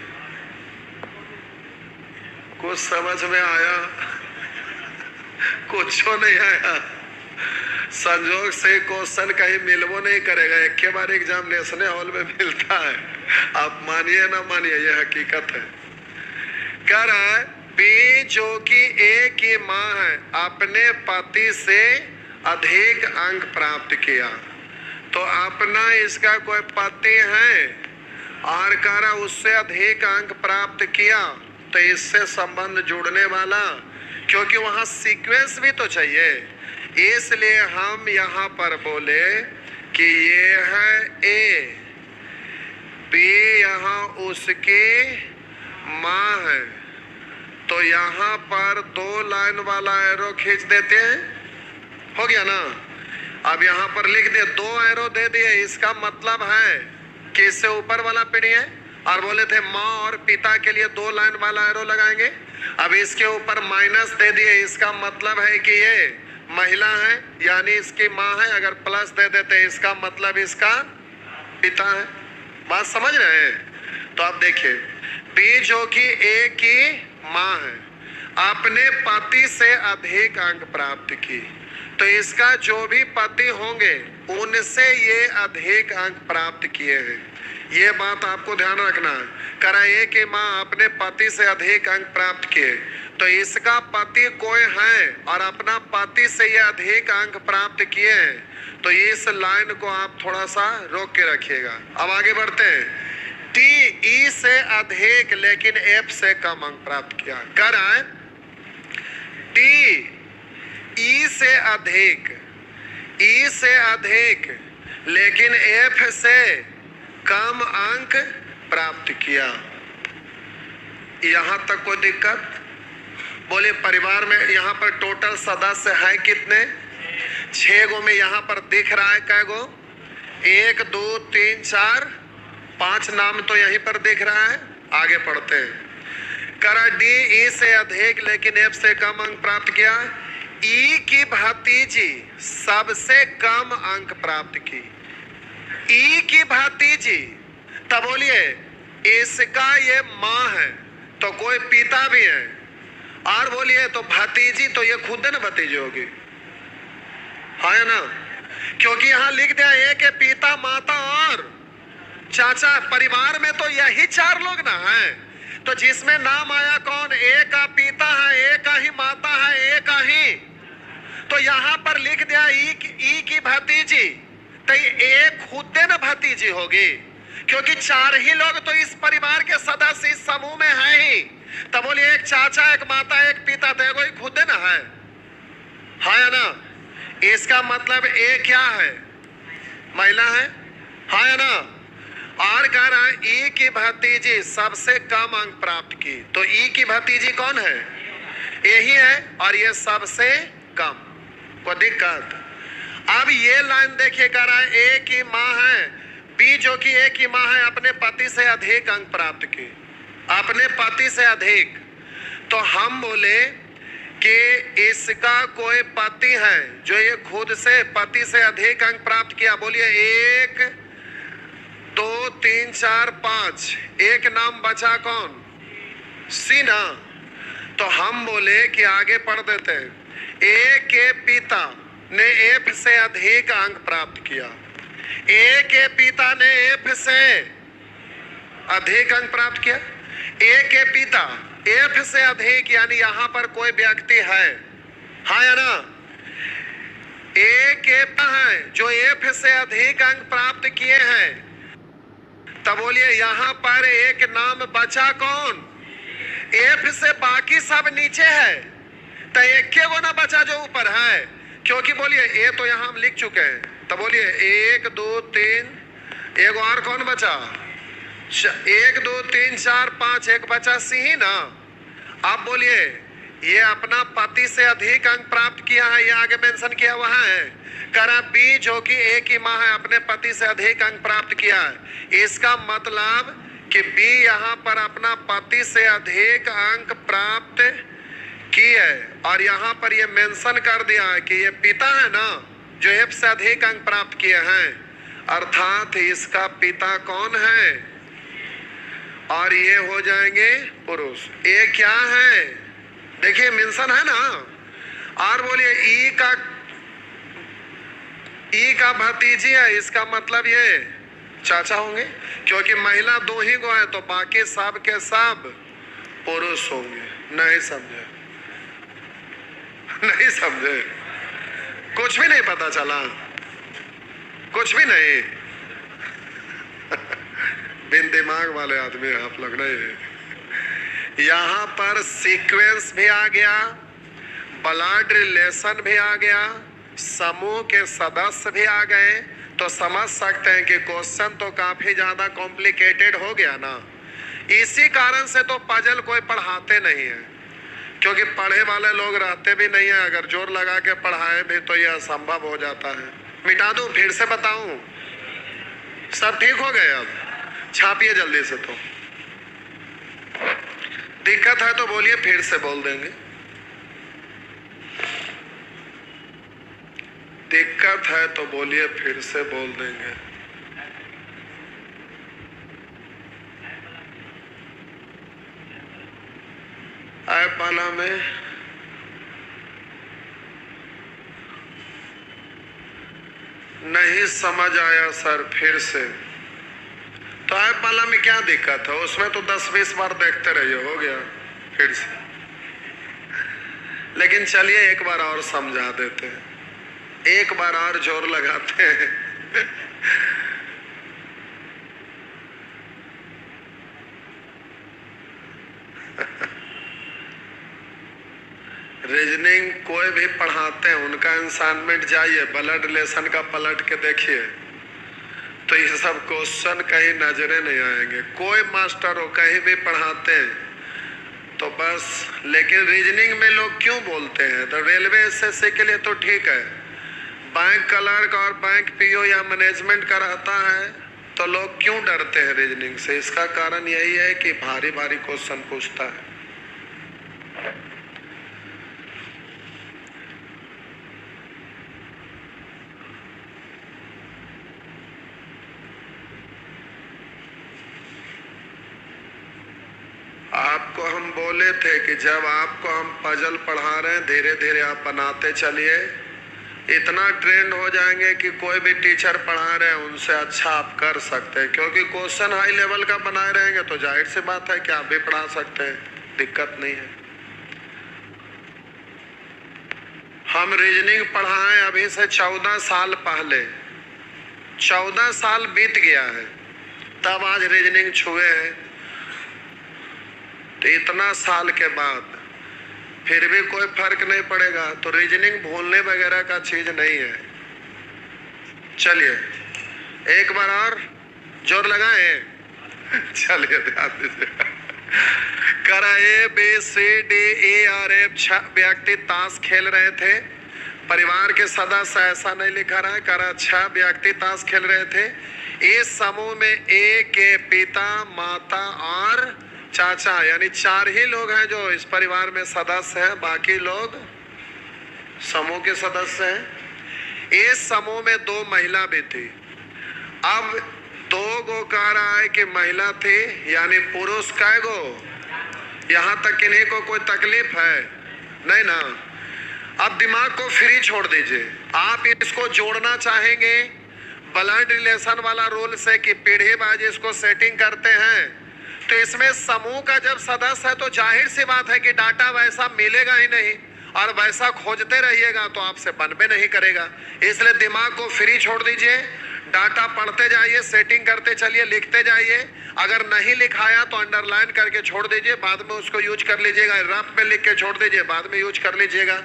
[SPEAKER 1] कुछ समझ में आया? कुछ नहीं आया। संजोग से क्वेश्चन कहीं मिलवो नहीं करेगा, एक के बार एग्जामिनेशन हॉल में मिलता है, आप मानिए ना मानिए, यह हकीकत है। कह रहा है बी जो कि ए की माँ है, अपने पति से अधिक अंक प्राप्त किया। तो अपना इसका कोई पति है और कह रहा उससे अधिक अंक प्राप्त किया, तो इससे संबंध जुड़ने वाला, क्योंकि वहां सीक्वेंस भी तो चाहिए, इसलिए हम यहाँ पर बोले कि ये है ए, बी यहाँ उसकी माँ है। तो यहाँ पर 2 लाइन वाला एरो खींच देते हैं, हो गया ना। अब यहाँ पर लिख दिए, 2 एरो दे दिए, इसका मतलब है कि इससे ऊपर वाला पीढ़ी है, और बोले थे माँ और पिता के लिए 2 लाइन वाला एरो लगाएंगे। अब इसके ऊपर माइनस दे दिए, इसका मतलब है कि ये महिला है, यानी इसकी माँ है। अगर प्लस दे देते इसका मतलब इसका पिता है। बात समझ रहे हैं? तो आप देखिए, बी जो कि ए की माँ है, अपने पति से अधिक अंक प्राप्त की, तो इसका जो भी पति होंगे उनसे ये अधिक अंक प्राप्त किए हैं। ये बात आपको ध्यान रखना है। करा ए की माँ अपने पति से अधिक अंक प्राप्त किए, तो इसका पति कोई है और अपना पति से ये अधिक अंक प्राप्त किए हैं। तो इस लाइन को आप थोड़ा सा रोक के रखिएगा। अब आगे बढ़ते हैं। टी ई से अधिक लेकिन एफ से कम अंक प्राप्त किया। कर रहा है टी ई से अधिक, ई से अधिक लेकिन एफ से कम अंक प्राप्त किया। यहां तक कोई दिक्कत? बोले परिवार में यहाँ पर टोटल सदस्य है कितने? 6 गो में यहाँ पर दिख रहा है कै गो? 1 2 3 4 5 नाम तो यहीं पर दिख रहा है। आगे पढ़ते हैं। करा डी ई से अधिक लेकिन एफ से कम अंक प्राप्त किया। ई की भतीजी सबसे कम अंक प्राप्त की। ई की भतीजी, तब बोलिए इसका ये माँ है तो कोई पिता भी है, और बोलिए तो भतीजी तो ये खुद न भतीजी होगी, है ना? क्योंकि यहाँ लिख दिया ए के पिता माता और चाचा, परिवार में तो यही 4 लोग ना है। तो जिसमें नाम आया कौन? ए का पिता है, ए का ही माता है, ए का ही। तो यहाँ पर लिख दिया ई की भतीजी, तो ए खुद न भतीजी होगी, क्योंकि 4 ही लोग तो इस परिवार के सदस्य इस समूह में हैं ही। तब बोलिए एक चाचा, एक माता, एक पिता, देखो ही खुद ना है या ना। इसका मतलब ए क्या है? महिला है या ना। और कह रहा है ई की भतीजी सबसे कम अंक प्राप्त की। तो ई की भतीजी कौन है? यही है, और ये सबसे कम। कोई दिक्कत? अब ये लाइन देखिए, कह रहा है ए की माँ है, बी जो कि ए की माँ है, अपने पति से अधिक अंक प्राप्त की, अपने पति से अधिक। तो हम बोले कि इसका कोई पति है जो ये खुद से पति से अधिक अंक प्राप्त किया। बोलिए 1 2 3 4 5, एक नाम बचा कौन? सी ना। तो हम बोले कि आगे पढ़ देते हैं। ए के पिता ने एफ से अधिक अंक प्राप्त किया। ए के पिता ने एफ से अधिक अंक प्राप्त किया। ए के पिता एफ से अधिक, यानी यहां पर कोई व्यक्ति है या ना। ए के है जो एफ से अधिक अंक प्राप्त किए हैं। तब बोलिए यहां पर एक नाम बचा कौन? एफ से बाकी सब नीचे है, तो एक के वो ना बचा जो ऊपर है। क्योंकि बोलिए ए तो यहां हम लिख चुके हैं। तो बोलिए 1 2 3, एक और कौन बचा? 1 2 3 4 5, एक बचा सी ही ना। अब बोलिए ये अपना पति से अधिक अंक प्राप्त किया है, ये आगे मेंशन किया हुआ है। करा बी जो कि ए की माँ है, अपने पति से अधिक अंक प्राप्त किया है। इसका मतलब कि बी यहाँ पर अपना पति से अधिक अंक प्राप्त की है, और यहाँ पर ये मेंशन कर दिया है कि ये पिता है ना जो एफ से अधिक अंक प्राप्त किए हैं, अर्थात इसका पिता कौन है? और ये हो जाएंगे पुरुष। ये क्या है? देखिए मेंशन है ना। और बोलिए ई का भतीजी है, इसका मतलब ये चाचा होंगे, क्योंकि महिला 2 ही गो है, तो बाकी सब के सब पुरुष होंगे। नहीं समझे? नहीं समझे? कुछ भी नहीं पता चला? कुछ भी नहीं? बिन दिमाग वाले आदमी आप लोग नहीं। यहां पर सीक्वेंस भी आ गया, ब्लड रिलेशन भी आ गया, समूह के सदस्य भी आ गए। तो समझ सकते हैं कि क्वेश्चन तो काफी ज्यादा कॉम्प्लिकेटेड हो गया ना। इसी कारण से तो पजल कोई पढ़ाते नहीं है, क्योंकि पढ़े वाले लोग रहते भी नहीं है। अगर जोर लगा के पढ़ाए भी तो यह असंभव हो जाता है। मिटा दूं? फिर से बताऊं? सब ठीक हो गए? अब छापिए जल्दी से। तो दिक्कत है तो बोलिए, फिर से बोल देंगे। दिक्कत है तो बोलिए, फिर से बोल देंगे। आय पाला में नहीं समझ आया सर, फिर से। तो आय पाला में क्या दिक्कत है? उसमें तो 10-20 बार देखते रहिए, हो गया फिर से। लेकिन चलिए एक बार और समझा देते हैं, एक बार और जोर लगाते हैं। रीजनिंग कोई भी पढ़ाते हैं, उनका असाइनमेंट जाइए, ब्लड रिलेशन का पलट के देखिए, तो ये सब क्वेश्चन कहीं नजरे नहीं आएंगे। कोई मास्टर हो कहीं भी पढ़ाते हैं तो बस। लेकिन रीजनिंग में लोग क्यों बोलते हैं? तो रेलवे एसएससी के लिए तो ठीक है, बैंक क्लर्क और बैंक पीओ या मैनेजमेंट का रहता है तो लोग क्यों डरते हैं रीजनिंग से? इसका कारण यही है कि भारी भारी क्वेश्चन पूछता है। आपको हम बोले थे कि जब आपको हम पजल पढ़ा रहे हैं, धीरे धीरे आप बनाते चलिए, इतना ट्रेंड हो जाएंगे कि कोई भी टीचर पढ़ा रहे हैं उनसे अच्छा आप कर सकते हैं। क्योंकि क्वेश्चन हाई लेवल का बनाए रहेंगे तो जाहिर सी बात है कि आप भी पढ़ा सकते हैं, दिक्कत नहीं है। हम रीजनिंग पढ़ाएं अभी से 14 साल पहले, 14 साल बीत गया है, तब आज रीजनिंग छुए हैं। तो इतना साल के बाद फिर भी कोई फर्क नहीं पड़ेगा, तो रीजनिंग भूलने वगैरह का चीज नहीं है। चलिए एक बार और जोर लगाए। चलिए ध्यान दीजिए। करा ए बी सी डी ई और एफ 6 व्यक्ति ताश खेल रहे थे। परिवार के सदस्य ऐसा नहीं लिखा रहा है। करा 6 व्यक्ति ताश खेल रहे थे। इस समूह में ए के पिता, माता और चाचा, यानी 4 ही लोग हैं जो इस परिवार में सदस्य हैं, बाकी लोग समूह के सदस्य हैं। इस समूह में 2 महिला भी थी। अब 2 गो कह रहा है कि महिला थी, यानी पुरुष कै गो? यहाँ तक किन्हीं को कोई तकलीफ है नहीं ना। अब दिमाग को फ्री छोड़ दीजिए। आप इसको जोड़ना चाहेंगे ब्लड रिलेशन वाला रूल से कि पीढ़ी बाज इसको सेटिंग करते हैं, तो इसमें समूह का जब सदस्य है तो जाहिर सी बात है कि डाटा वैसा मिलेगा ही नहीं, और वैसा खोजते रहिएगा तो आपसे बनबे नहीं करेगा। इसलिए दिमाग को फ्री छोड़ दीजिए, डाटा पढ़ते जाइए, सेटिंग करते चलिए, लिखते जाइए। अगर नहीं लिखाया तो अंडरलाइन करके छोड़ दीजिए, बाद में उसको यूज कर लीजिएगा। रफ पे लिख के छोड़ दीजिए, बाद में यूज कर लीजिएगा।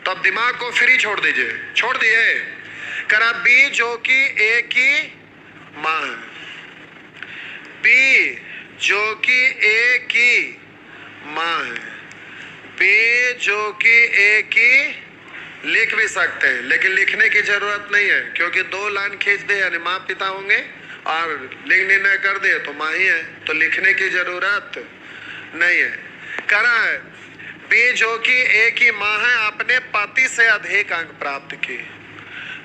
[SPEAKER 1] तो अब दिमाग को फ्री छोड़ दीजिए। छोड़ दिए। करा बी जो कि ए की माँ है, बी जो कि ए की माँ है, बी जो कि ए की लिख भी सकते हैं, लेकिन लिखने की जरूरत नहीं है, क्योंकि 2 लाइन खींच दे यानी माँ पिता होंगे, और लिख निर्णय कर दे तो माँ ही है, तो लिखने की जरूरत नहीं है। करा है बी जो कि ए की माँ है, अपने पति से अधिक अंक प्राप्त की।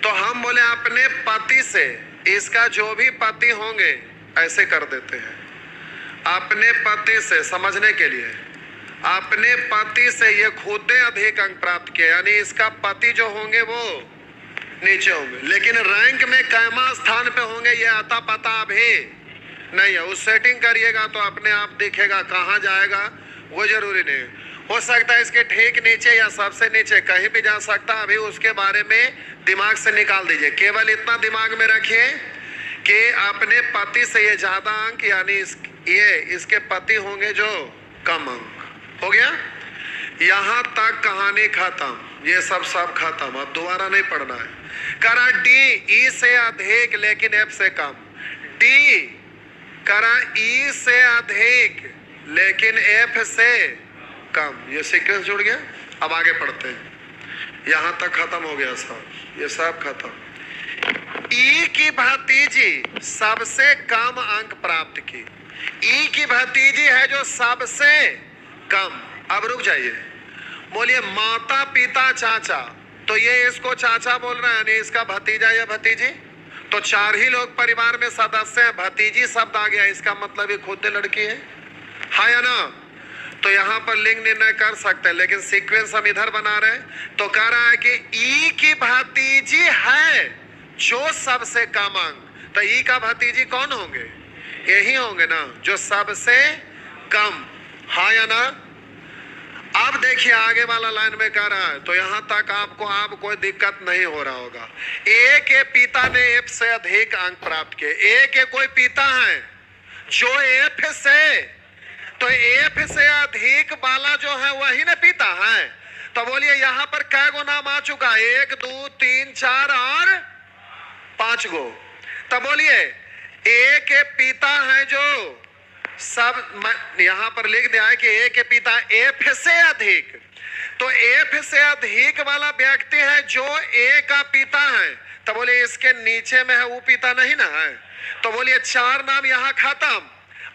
[SPEAKER 1] तो हम बोले अपने पति से, इसका जो भी पति होंगे ऐसे कर देते हैं। अपने पति से, समझने के लिए, अपने पति से ये खुद ने अधिक अंक प्राप्त किया, यानी इसका पति जो होंगे वो नीचे होंगे, लेकिन रैंक में कैमा स्थान पे होंगे ये आता पता अभी नहीं है। उस सेटिंग करिएगा तो अपने आप दिखेगा, कहाँ जाएगा वो जरूरी नहीं। हो सकता है इसके ठीक नीचे या सबसे नीचे, कहीं भी जा सकता। अभी उसके बारे में दिमाग से निकाल दीजिए। केवल इतना दिमाग में रखिए कि अपने पति से ये ज्यादा अंक, यानी इसके पति होंगे जो कम अंक। हो गया, यहां तक कहानी खत्म। ये सब खत्म, अब दोबारा नहीं पढ़ना है। करा डी ई से अधिक लेकिन एफ से कम। डी करा ई से अधिक लेकिन एफ से कम। ये सीक्वेंस जुड़ गया। अब आगे पढ़ते हैं। यहां तक खत्म हो गया सब, ये सब खत्म। ई की भतीजी सबसे कम अंक प्राप्त की। ई की भतीजी है जो सबसे कम। अब रुक जाइए, बोलिए माता पिता चाचा, तो ये इसको चाचा बोल रहा है, यानी इसका भतीजा या भतीजी। तो 4 ही लोग परिवार में सदस्य हैं, भतीजी शब्द आ गया, इसका मतलब ये खुद लड़की है, हाँ या ना। तो यहाँ पर लिंग निर्णय कर सकते हैं, लेकिन सीक्वेंस हम इधर बना रहे हैं। तो कह रहा है कि ई की भतीजी है जो सबसे कम अंक। तो ई का भतीजी कौन होंगे? यही होंगे ना, जो सबसे कम, हाँ या ना। अब देखिए आगे वाला लाइन में कह रहा है, तो यहां तक आपको अब कोई दिक्कत नहीं हो रहा होगा। ए के पिता ने एफ से अधिक अंक प्राप्त किए। ए के कोई पिता है जो एफ से, तो एफ से अधिक वाला जो है वही ना पिता है। तो बोलिए यहां पर कै गो नाम आ चुका? 1 2 3 4 और 5 गो। तो बोलिए ए के पिता है जो सब, यहां पर लिख दिया है कि ए के पिता एफ से अधिक। तो एफ से अधिक वाला व्यक्ति है जो ए का पिता है। तो बोले इसके नीचे में है वो पिता नहीं ना है। तो बोलिए 4 नाम यहां खत्म,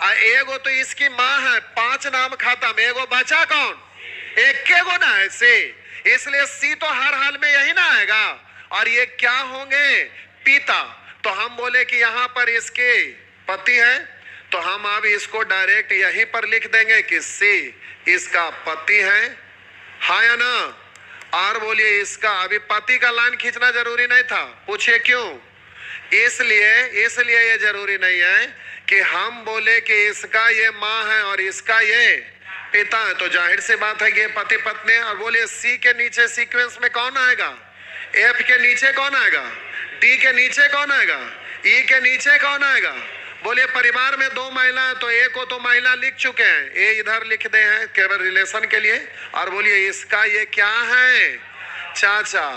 [SPEAKER 1] और एगो तो इसकी माँ है, 5 नाम खत्म। एगो बचा कौन? एक के गो ना है सी, इसलिए सी तो हर हाल में यही ना आएगा। और ये क्या होंगे? पिता। तो हम बोले कि यहां पर इसके पति है, तो हम अब इसको डायरेक्ट यहीं पर लिख देंगे कि सी इसका पति है, हाँ या ना। और बोलिए इसका, अभी पति का लाइन खींचना जरूरी नहीं था, पूछिए क्यों? इसलिए ये जरूरी नहीं है कि हम बोले कि इसका ये माँ है और इसका ये पिता है, तो जाहिर सी बात है कि ये पति पत्नी। और बोलिए सी के नीचे सीक्वेंस में कौन आएगा? एफ के नीचे कौन आएगा? डी के नीचे कौन आएगा? ई के नीचे कौन आएगा? बोलिए परिवार में दो महिला है तो ए को तो महिला लिख चुके हैं, ए इधर लिख दे हैं केवल रिलेशन के लिए। और बोलिए इसका ये क्या है, चाचा।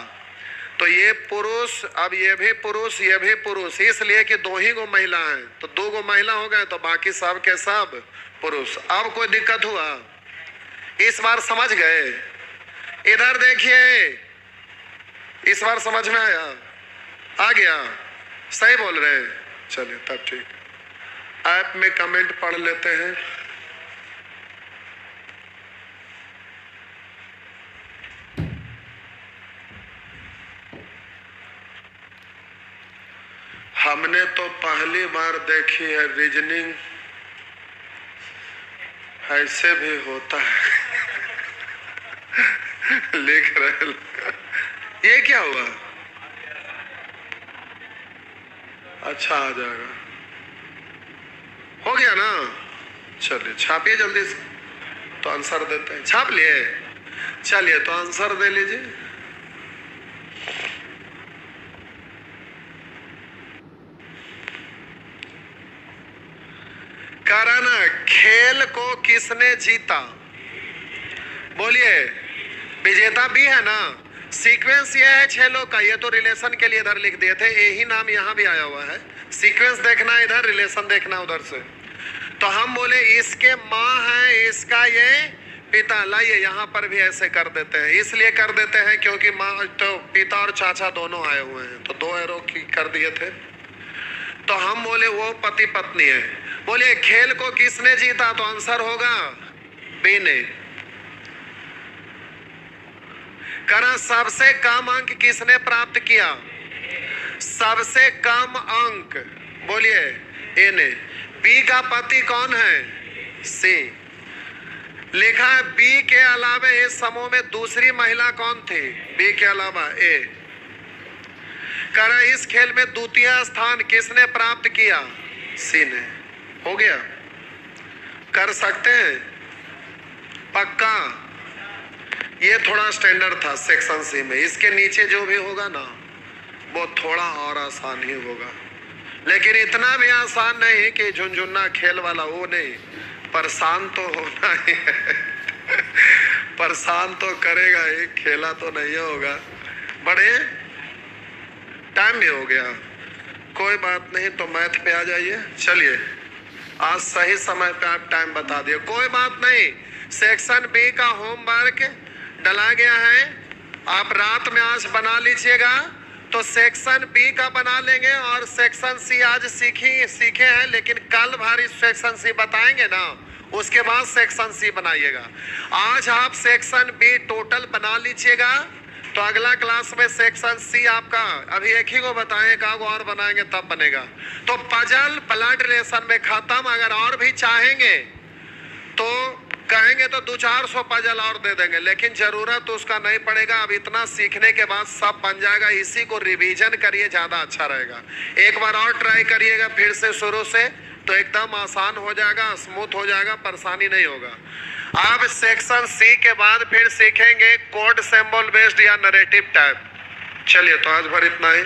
[SPEAKER 1] तो ये पुरुष, अब ये भी पुरुष ये भी पुरुष, इसलिए कि दो ही गो महिला हैं, तो दो गो महिला हो गए तो बाकी सब के सब पुरुष। अब कोई दिक्कत हुआ, इस बार समझ गए? इधर देखिए, इस बार समझ में आया, आ गया, सही बोल रहे हैं। चलिए तब ठीक। ऐप में कमेंट पढ़ लेते हैं। हमने तो पहली बार देखी है रीजनिंग ऐसे भी होता है। लिख रहे, ये क्या हुआ? अच्छा आ जाएगा, हो गया ना? चलिए छापिए जल्दी से, तो आंसर देते हैं। छाप लिए? चलिए तो आंसर दे लीजिए। कराना, खेल को किसने जीता? बोलिए, विजेता भी है ना। सीक्वेंस ये है 6 लोग का, ये तो रिलेशन के लिए इधर लिख दिए थे, यही नाम यहाँ भी आया हुआ है। सीक्वेंस देखना इधर, रिलेशन देखना उधर से। तो हम बोले इसके माँ है, इसका ये पिता। लाइए यहाँ पर भी ऐसे कर देते हैं, इसलिए कर देते हैं क्योंकि माँ तो पिता और चाचा दोनों आए हुए हैं, तो 2 एरो की कर दिए थे। तो हम बोले वो पति पत्नी है। बोलिए खेल को किसने जीता? तो आंसर होगा बी ने। करा सबसे कम अंक किसने प्राप्त किया? सबसे कम अंक, बोलिए ए ने। बी का पति कौन है? सी। लिखा है बी के अलावा इस समूह में दूसरी महिला कौन थी? बी के अलावा ए। करा इस खेल में द्वितीय स्थान किसने प्राप्त किया? सी ने। हो गया, कर सकते हैं पक्का। ये थोड़ा स्टैंडर्ड था सेक्शन सी में, इसके नीचे जो भी होगा ना वो थोड़ा और आसान ही होगा, लेकिन इतना भी आसान नहीं कि झुनझुना खेल वाला, वो नहीं। परेशान तो होना ही है। परेशान तो करेगा ही, खेला तो नहीं होगा। बड़े टाइम भी हो गया, कोई बात नहीं, तो मैथ पे आ जाइए। चलिए आज सही समय पे आप टाइम बता दिए, कोई बात नहीं। सेक्शन बी का होमवर्क डला गया है, आप रात में आज बना लीजिएगा, तो सेक्शन बी का बना लेंगे। और सेक्शन सी आज सीखे हैं, लेकिन कल भारी सेक्शन सी बताएंगे ना, उसके बाद सेक्शन सी बनाइएगा। आज आप सेक्शन बी टोटल बना लीजिएगा, तो अगला क्लास में सेक्शन सी आपका, अभी एक ही को बताएं, एक आगो और बनाएंगे तब बनेगा। तो पजल ब्लड रिलेशन में खत्म। अगर और भी चाहेंगे तो कहेंगे तो 200-400 पजल और दे देंगे, लेकिन जरूरत तो उसका नहीं पड़ेगा। अब इतना सीखने के बाद सब बन जाएगा। इसी को रिवीजन करिए, ज्यादा अच्छा रहेगा। एक बार और ट्राई करिएगा फिर से शुरू से, तो एकदम आसान हो जाएगा, स्मूथ हो जाएगा, परेशानी नहीं होगा। अब सेक्शन सी के बाद फिर सीखेंगे कोड सिंबल बेस्ड या नरेटिव टाइप। चलिए तो आज भर इतना ही।